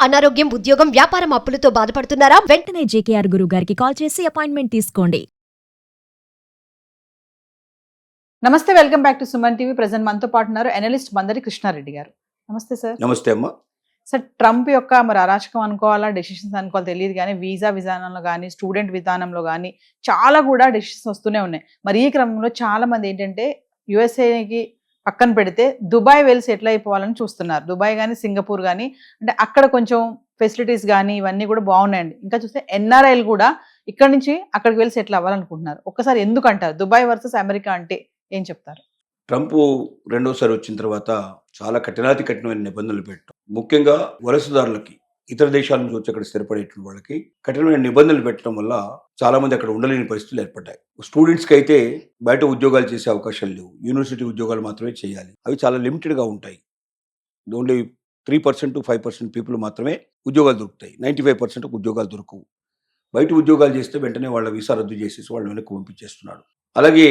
అనారోగ్యం, ఉద్యోగం, వ్యాపారం అప్పులతో బాధపడుతున్నారా? వెంటనే జేకేఆర్ గురువు గారికి కాల్ చేసి అపాయింట్మెంట్ తీసుకోండి. నమస్తే, welcome back to Suman TV. Present మనతో పాటు ఉన్నారు అనలిస్ట్ మందరి కృష్ణారెడ్డి గారు. నమస్తే సార్. నమస్తే అమ్మా. సార్, ట్రంప్ యొక్క మరి అరాచకం అనుకోవాలా, డెసిషన్స్ అనుకోవాలో తెలియదు కానీ వీసా విధానంలో కానీ స్టూడెంట్ విధానంలో కానీ చాలా కూడా డెసిషన్స్ వస్తూనే ఉన్నాయి. మరి ఈ క్రమంలో చాలా మంది ఏంటంటే యుఎస్ఏకి పక్కన పెడితే దుబాయ్ వెళ్ళి సెటిల్ అయిపోవాలని చూస్తున్నారు. దుబాయ్ కానీ సింగపూర్ కానీ, అంటే అక్కడ కొంచెం ఫెసిలిటీస్ కానీ ఇవన్నీ కూడా బాగున్నాయండి. ఇంకా చూస్తే ఎన్ఆర్ఐలు కూడా ఇక్కడ నుంచి అక్కడికి వెళ్ళి సెటిల్ అవ్వాలనుకుంటున్నారు. ఒక్కసారి ఎందుకు అంటారు దుబాయ్ వర్సెస్ అమెరికా అంటే ఏం చెప్తారు? ట్రంప్ రెండోసారి వచ్చిన తర్వాత చాలా కఠినమైన నిబంధనలు పెట్టడం, ముఖ్యంగా వలసదారులకి, ఇతర దేశాల నుంచి వచ్చి అక్కడ స్థిరపడేటువంటి వాళ్ళకి కఠినమైన నిబంధనలు పెట్టడం వల్ల చాలా మంది అక్కడ ఉండలేని పరిస్థితులు ఏర్పడ్డాయి. స్టూడెంట్స్కి అయితే బయట ఉద్యోగాలు చేసే అవకాశాలు లేవు. యూనివర్సిటీ ఉద్యోగాలు మాత్రమే చేయాలి. అవి చాలా లిమిటెడ్గా ఉంటాయి. ఓన్లీ 3% to 5% పీపుల్ మాత్రమే ఉద్యోగాలు దొరుకుతాయి. 95% ఉద్యోగాలు దొరకవు. బయట ఉద్యోగాలు చేస్తే వెంటనే వాళ్ళ వీసా రద్దు చేసేసి వాళ్ళని వెనక్కి పంపించేస్తున్నాడు. అలాగే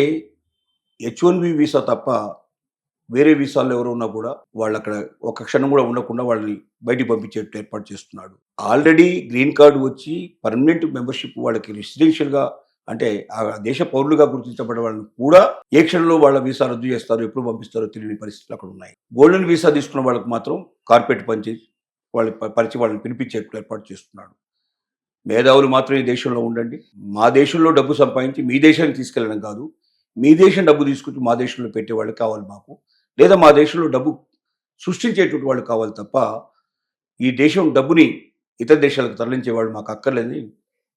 H1B వీసా తప్ప వేరే వీసాల్లో ఎవరు ఉన్నా కూడా వాళ్ళు అక్కడ ఒక క్షణం కూడా ఉండకుండా వాళ్ళని బయటికి పంపించేట్టు ఏర్పాటు చేస్తున్నాడు. ఆల్రెడీ గ్రీన్ కార్డు వచ్చి పర్మనెంట్ మెంబర్షిప్ వాళ్ళకి రెసిడెన్షియల్గా, అంటే ఆ దేశ పౌరులుగా గుర్తించబడే వాళ్ళని కూడా ఏ క్షణంలో వాళ్ళ వీసా రద్దు చేస్తారో, ఎప్పుడు పంపిస్తారో తెలియని పరిస్థితులు అక్కడ ఉన్నాయి. గోల్డెన్ వీసా తీసుకున్న వాళ్ళకి మాత్రం కార్పొరేట్ పంచి వాళ్ళని పిలిపించేట్టు ఏర్పాటు చేస్తున్నాడు. మేధావులు మాత్రం ఈ దేశంలో ఉండండి, మా దేశంలో డబ్బు సంపాదించి మీ దేశానికి తీసుకెళ్ళడం కాదు, మీ దేశం డబ్బు తీసుకొచ్చి మా దేశంలో పెట్టేవాళ్ళు కావాలి మాకు, లేదా మా దేశంలో డబ్బు సృష్టించేటువంటి వాళ్ళు కావాలి తప్ప ఈ దేశం డబ్బుని ఇతర దేశాలకు తరలించేవాళ్ళు మాకు అక్కర్లేదని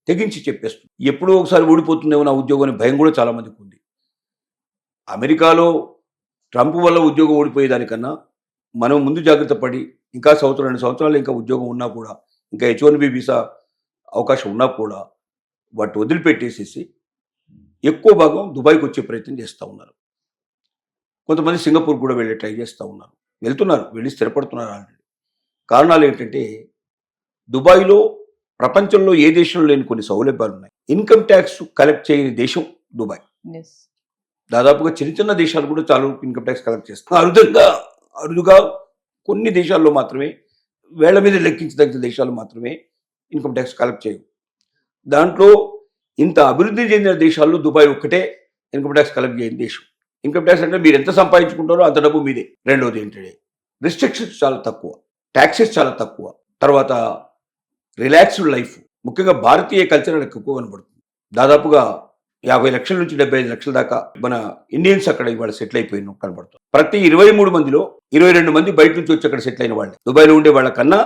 తెగించి చెప్పేస్తుంది. ఎప్పుడో ఒకసారి ఊడిపోతుందేమో నా ఉద్యోగం అనే భయం కూడా చాలామందికి ఉంది. అమెరికాలో ట్రంప్ వల్ల ఉద్యోగం ఊడిపోయేదానికన్నా మనం ముందు జాగ్రత్త పడి ఇంకా 2 సంవత్సరాలు ఇంకా ఉద్యోగం ఉన్నా కూడా, ఇంకా H1B వీసా అవకాశం ఉన్నా కూడా వాటిని వదిలిపెట్టేసేసి ఎక్కువ భాగం దుబాయ్కి వచ్చే ప్రయత్నం చేస్తూ ఉన్నారు. కొంతమంది సింగపూర్ కూడా వెళ్ళి ట్రై చేస్తూ ఉన్నారు, వెళ్తున్నారు, వెళ్ళి స్థిరపడుతున్నారు ఆల్రెడీ. కారణాలు ఏంటంటే దుబాయ్లో ప్రపంచంలో ఏ దేశంలో లేని కొన్ని సౌలభ్యాలు ఉన్నాయి. ఇన్కమ్ ట్యాక్స్ కలెక్ట్ చేయని దేశం దుబాయ్. దాదాపుగా చిన్న దేశాలు కూడా చాలా ఇన్కమ్ ట్యాక్స్ కలెక్ట్ చేస్తారు. అరుదుగా కొన్ని దేశాల్లో మాత్రమే, వేళ్ల మీద లెక్కించదగిన దేశాలు మాత్రమే ఇన్కమ్ ట్యాక్స్ కలెక్ట్ చేయవు. దాంట్లో ఇంత అభివృద్ధి చెందిన దేశాల్లో దుబాయ్ ఒక్కటే ఇన్కమ్ ట్యాక్స్ కలెక్ట్ చేయని దేశం. ఇన్కమ్ ట్యాక్స్ అంటే మీరు ఎంత సంపాదించుకుంటారో అంత డబ్బు మీదే. రెండోది ఏంటంటే రిస్ట్రిక్షన్స్ చాలా తక్కువ, ట్యాక్సెస్ చాలా తక్కువ, తర్వాత రిలాక్స్డ్ లైఫ్. ముఖ్యంగా భారతీయ కల్చర్ ఎక్కువ కనబడుతుంది. దాదాపుగా 50 లక్షల నుంచి 75 లక్షల దాకా మన ఇండియన్స్ అక్కడ ఇవాళ సెటిల్ అయిపోయిన కనబడుతుంది. ప్రతి 23 మందిలో 22 మంది బయట నుంచి వచ్చి అక్కడ సెటిల్ అయిన వాళ్ళే. దుబాయ్లో ఉండే వాళ్ళకన్నా,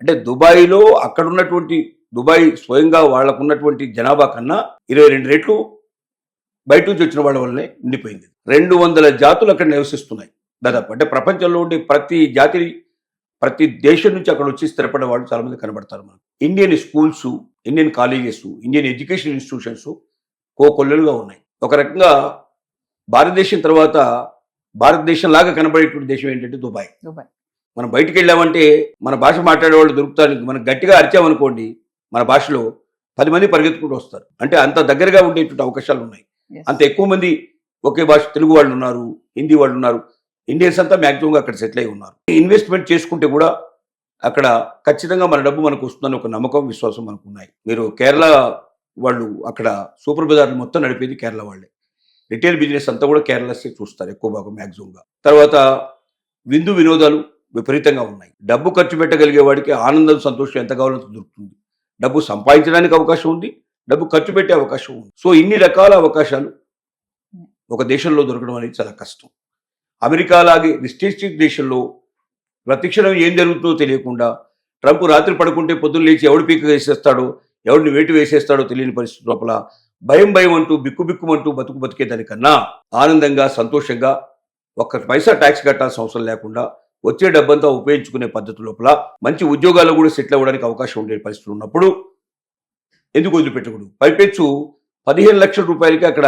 అంటే దుబాయ్లో అక్కడ ఉన్నటువంటి దుబాయ్ స్వయంగా వాళ్ళకున్నటువంటి జనాభా కన్నా 22 రెట్లు బయట నుంచి వచ్చిన వాళ్ళ వల్లనే ఉండిపోయింది. 200 జాతులు అక్కడ నివసిస్తున్నాయి దాదాపు. అంటే ప్రపంచంలో ఉండే ప్రతి దేశం నుంచి అక్కడ వచ్చి స్థిరపడే వాళ్ళు చాలా మంది కనబడతారు మనకు. Indian schools, Indian colleges, Indian education institutions కోకొల్లలుగా ఉన్నాయి. ఒక రకంగా భారతదేశం తర్వాత భారతదేశం లాగా కనబడేటువంటి దేశం ఏంటంటే దుబాయ్. మనం బయటికి వెళ్ళామంటే మన భాష మాట్లాడే వాళ్ళు దొరుకుతారు. మనం గట్టిగా అరిచామనుకోండి, మన భాషలో 10 మంది పరిగెత్తుకుంటూ వస్తారు. అంటే అంత దగ్గరగా ఉండేటువంటి అవకాశాలు ఉన్నాయి. అంత ఎక్కువ మంది ఒకే భాష, తెలుగు వాళ్ళు ఉన్నారు, హిందీ వాళ్ళు ఉన్నారు, ఇండియన్స్ అంతా మ్యాక్సిమంగా అక్కడ సెటిల్ అయి ఉన్నారు. ఇన్వెస్ట్మెంట్ చేసుకుంటే కూడా అక్కడ ఖచ్చితంగా మన డబ్బు మనకు వస్తుందని ఒక నమ్మకం, విశ్వాసం మనకు ఉన్నాయి. మీరు కేరళ వాళ్ళు అక్కడ సూపర్ బజార్లు మొత్తం నడిపేది కేరళ వాళ్ళే. రిటైల్ బిజినెస్ అంతా కూడా కేరళసే చూస్తారు ఎక్కువ భాగం మ్యాక్సిమంగా. తర్వాత విందు వినోదాలు విపరీతంగా ఉన్నాయి. డబ్బు ఖర్చు పెట్టగలిగే వాడికి ఆనందం, సంతోషం ఎంత కావాలో దొరుకుతుంది. డబ్బు సంపాదించడానికి అవకాశం ఉంది, డబ్బు ఖర్చు పెట్టే అవకాశం ఉంది. సో ఇన్ని రకాల అవకాశాలు ఒక దేశంలో దొరకడం అనేది చాలా కష్టం. అమెరికా లాగే రిస్ట్రిక్టెడ్ దేశంలో ప్రతిక్షణం ఏం జరుగుతుందో తెలియకుండా, ట్రంప్ రాత్రి పడుకుంటే పొద్దున్న లేచి ఎవడు పీక వేసేస్తాడో, ఎవడిని వేటు వేసేస్తాడో తెలియని పరిస్థితి లోపల భయం అంటూ బిక్కుమంటూ బతికేదానికన్నా ఆనందంగా, సంతోషంగా, ఒక్క పైసా ట్యాక్స్ కట్టాల్సిన అవసరం లేకుండా వచ్చే డబ్బంతా ఉపయోగించుకునే పద్ధతి లోపల మంచి ఉద్యోగాల్లో కూడా సెటిల్ అవ్వడానికి అవకాశం ఉండే పరిస్థితులు ఉన్నప్పుడు ఎందుకు వదిలిపెట్టకూడదు? పైపెచ్చు 15 లక్షల రూపాయలకి అక్కడ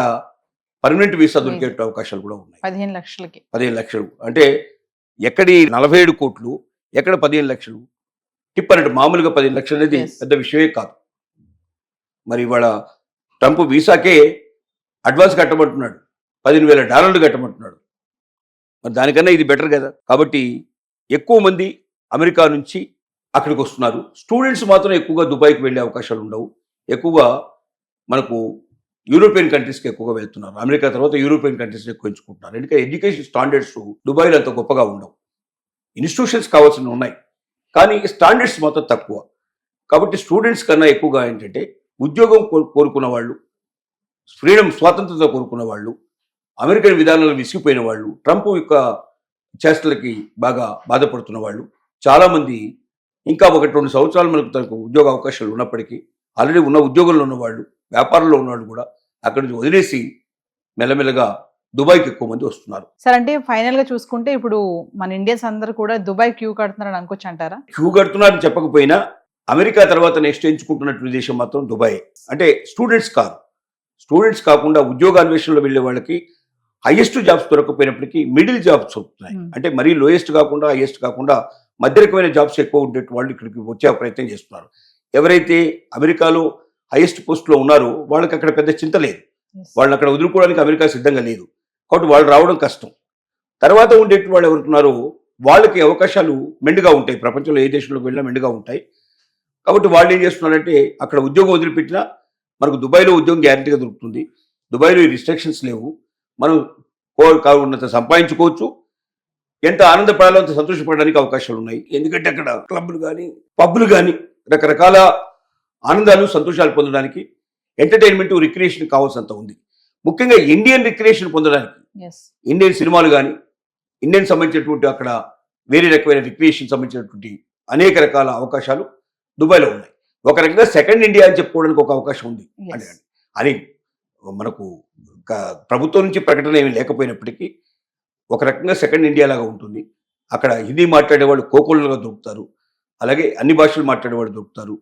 పర్మనెంట్ వీసా దొరికే అవకాశాలు కూడా ఉన్నాయి. 15 లక్షలు అంటే ఎక్కడి 47 కోట్లు, ఎక్కడ 15 లక్షలు? టిప్ అన్నట్టు మామూలుగా 15 లక్షలు అనేది పెద్ద విషయమే కాదు. మరి ఇవాళ ట్రంప్ వీసాకే అడ్వాన్స్ కట్టమంటున్నాడు, $15,000 కట్టమంటున్నాడు. మరి దానికన్నా ఇది బెటర్ కదా. కాబట్టి ఎక్కువ మంది అమెరికా నుంచి అక్కడికి వస్తున్నారు. స్టూడెంట్స్ మాత్రం ఎక్కువగా దుబాయ్కి వెళ్ళే అవకాశాలు ఉండవు. ఎక్కువగా మనకు యూరోపియన్ కంట్రీస్కి ఎక్కువగా వెళ్తున్నారు. అమెరికా తర్వాత యూరోపియన్ కంట్రీస్ని ఎక్కువ ఎంచుకుంటున్నారు. ఎందుకంటే ఎడ్యుకేషన్ స్టాండర్డ్స్ దుబాయ్లో అంత గొప్పగా ఉండవు. ఇన్స్టిట్యూషన్స్ కావాల్సినవి ఉన్నాయి, కానీ స్టాండర్డ్స్ మాత్రం తక్కువ. కాబట్టి స్టూడెంట్స్ కన్నా ఎక్కువగా ఏంటంటే ఉద్యోగం కోరుకున్న వాళ్ళు, ఫ్రీడమ్ స్వాతంత్రత కోరుకున్న వాళ్ళు, అమెరికన్ విధానాలు విసిగిపోయిన వాళ్ళు, ట్రంప్ యొక్క చేష్టలకి బాగా బాధపడుతున్న వాళ్ళు చాలామంది ఇంకా 1-2 సంవత్సరాలు మనకు తనకు ఉద్యోగ అవకాశాలు ఉన్నప్పటికీ ఆల్రెడీ ఉన్న ఉద్యోగంలో ఉన్నవాళ్ళు, వ్యాపారంలో ఉన్నవాళ్ళు కూడా అక్కడి నుంచి వదిలేసి మెల్లమెల్లగా దుబాయ్కి ఎక్కువ మంది వస్తున్నారు. సార్ అంటే ఫైనల్ గా చూసుకుంటే ఇప్పుడు మన ఇండియన్స్ అందరూ కూడా దుబాయ్ క్యూ కడుతున్నారని అనుకోవచ్చు అంటారా? క్యూ కడుతున్నారని చెప్పకపోయినా అమెరికా తర్వాత నెక్స్ట్ ఎంచుకుంటున్నటువంటి దేశం మాత్రం దుబాయ్. అంటే స్టూడెంట్స్ కాదు, స్టూడెంట్స్ కాకుండా ఉద్యోగాన్వేషణలో వెళ్ళే వాళ్ళకి హైయెస్ట్ జాబ్స్ దొరకకపోయినప్పటికీ మిడిల్ జాబ్స్ వస్తున్నాయి. అంటే మరీ లోయెస్ట్ కాకుండా హైయెస్ట్ కాకుండా మధ్య రకమైన జాబ్స్ ఎక్కువ ఉండే వాళ్ళు ఇక్కడికి వచ్చే ప్రయత్నం చేస్తున్నారు. ఎవరైతే అమెరికాలో హైయెస్ట్ పోస్ట్లో ఉన్నారో వాళ్ళకి అక్కడ పెద్ద చింత లేదు. వాళ్ళని అక్కడ వదులుకోవడానికి అమెరికా సిద్ధంగా లేదు. కాబట్టి వాళ్ళు రావడం కష్టం. తర్వాత ఉండే వాళ్ళు ఎవరున్నారో వాళ్ళకి అవకాశాలు మెండుగా ఉంటాయి. ప్రపంచంలో ఏ దేశంలోకి వెళ్ళినా మెండుగా ఉంటాయి. కాబట్టి వాళ్ళు ఏం చేస్తున్నారంటే అక్కడ ఉద్యోగం వదిలిపెట్టినా మనకు దుబాయ్లో ఉద్యోగం గ్యారంటీగా దొరుకుతుంది. దుబాయ్లో ఈ రిస్ట్రిక్షన్స్ లేవు. మనం కావాలంత సంపాదించుకోవచ్చు. ఎంత ఆనందపడాలో అంత సంతోషపడడానికి అవకాశాలు ఉన్నాయి. ఎందుకంటే అక్కడ క్లబ్లు కానీ పబ్బులు కానీ రకరకాల ఆనందాలు సంతోషాలు పొందడానికి ఎంటర్టైన్మెంట్ రిక్రియేషన్ కావాల్సినంత ఉంది. ముఖ్యంగా ఇండియన్ రిక్రియేషన్ పొందడానికి ఇండియన్ సినిమాలు కానీ ఇండియన్ సంబంధించినటువంటి అక్కడ వేరే రకమైన రిక్రియేషన్ సంబంధించినటువంటి అనేక రకాల అవకాశాలు దుబాయ్లో ఉన్నాయి. ఒక రకంగా సెకండ్ ఇండియా అని చెప్పుకోవడానికి ఒక అవకాశం ఉంది. అని మనకు ప్రభుత్వం నుంచి ప్రకటన ఏమీ లేకపోయినప్పటికీ ఒక రకంగా సెకండ్ ఇండియా లాగా ఉంటుంది. అక్కడ హిందీ మాట్లాడేవాళ్ళు కోకొల్లుగా దొరుకుతారు, అలాగే అన్ని భాషలు మాట్లాడేవాళ్ళు దొరుకుతారు.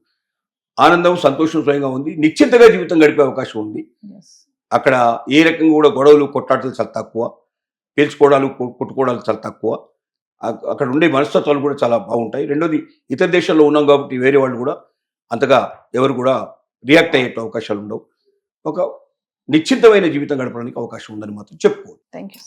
ఆనందం సంతోషం స్వయంగా ఉంది. నిశ్చింతగా జీవితం గడిపే అవకాశం ఉంది. అక్కడ ఏ రకంగా కూడా గొడవలు కొట్టాటలు చాలా తక్కువ, పేల్చుకోవడాలు కొట్టుకోవడాలు చాలా తక్కువ. అక్కడ ఉండే మనస్తత్వాలు కూడా చాలా బాగుంటాయి. రెండోది ఇతర దేశాల్లో ఉన్నాం కాబట్టి వేరే వాళ్ళు కూడా అంతగా ఎవరు కూడా రియాక్ట్ అయ్యే అవకాశాలు ఉండవు. ఒక నిశ్చింతమైన జీవితం గడపడానికి అవకాశం ఉందని మాత్రం చెప్పుకోవచ్చు. Thank you.